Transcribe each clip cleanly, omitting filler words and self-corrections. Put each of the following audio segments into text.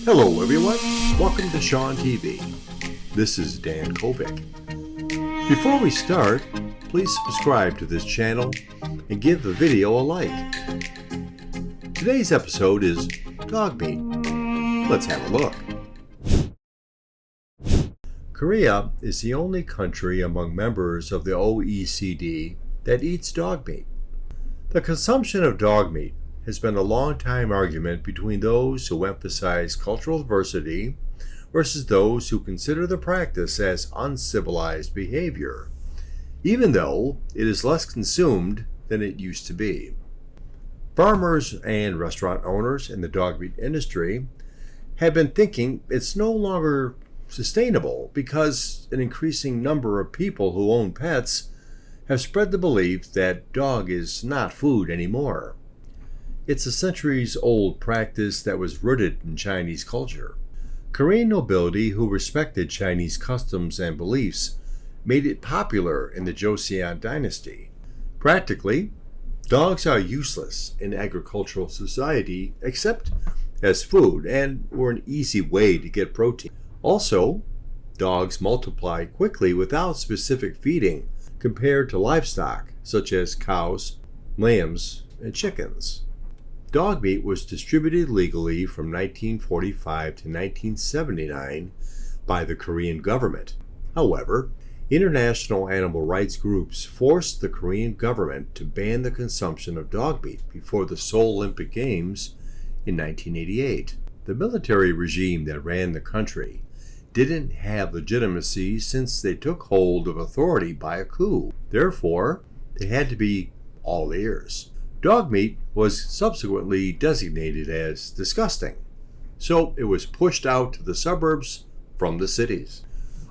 Hello everyone, welcome to Sean TV. This is Dan Kovic. Before we start, please subscribe to this channel and give the video a like. Today's episode is dog meat. Let's have a look. Korea is the only country among members of the OECD that eats dog meat. The consumption of dog meat has been a long-time argument between those who emphasize cultural diversity versus those who consider the practice as uncivilized behavior, even though it is less consumed than it used to be. Farmers and restaurant owners in the dog meat industry have been thinking it's no longer sustainable because an increasing number of people who own pets have spread the belief that dog is not food anymore. It's a centuries-old practice that was rooted in Chinese culture. Korean nobility who respected Chinese customs and beliefs made it popular in the Joseon dynasty. Practically, dogs are useless in agricultural society except as food and were an easy way to get protein. Also, dogs multiply quickly without specific feeding compared to livestock such as cows, lambs, and chickens. Dog meat was distributed legally from 1945 to 1979 by the Korean government. However, international animal rights groups forced the Korean government to ban the consumption of dog meat before the Seoul Olympic Games in 1988. The military regime that ran the country didn't have legitimacy since they took hold of authority by a coup. Therefore, they had to be all ears. Dog meat was subsequently designated as disgusting, so it was pushed out to the suburbs from the cities.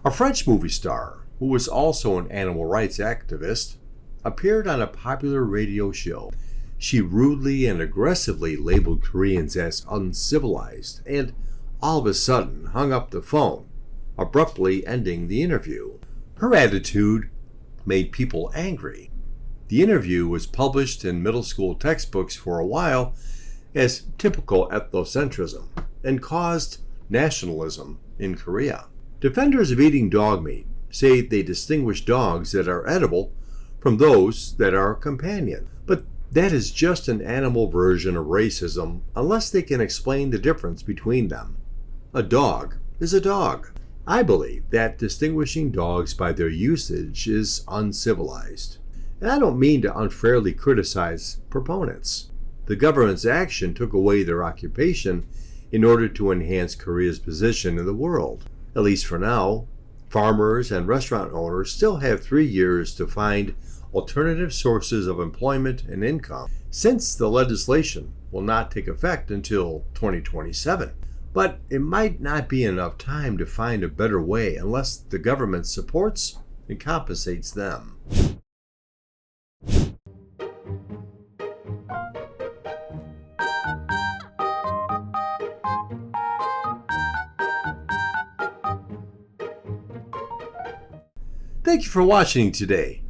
A French movie star, who was also an animal rights activist, appeared on a popular radio show. She rudely and aggressively labeled Koreans as uncivilized and all of a sudden hung up the phone, abruptly ending the interview. Her attitude made people angry. The interview was published in middle school textbooks for a while as typical ethnocentrism and caused nationalism in Korea. Defenders of eating dog meat say they distinguish dogs that are edible from those that are companion. But that is just an animal version of racism unless they can explain the difference between them. A dog is a dog. I believe that distinguishing dogs by their usage is uncivilized. And I don't mean to unfairly criticize proponents. The government's action took away their occupation in order to enhance Korea's position in the world. At least for now, farmers and restaurant owners still have 3 years to find alternative sources of employment and income, since the legislation will not take effect until 2027. But it might not be enough time to find a better way unless the government supports and compensates them. Thank you for watching today.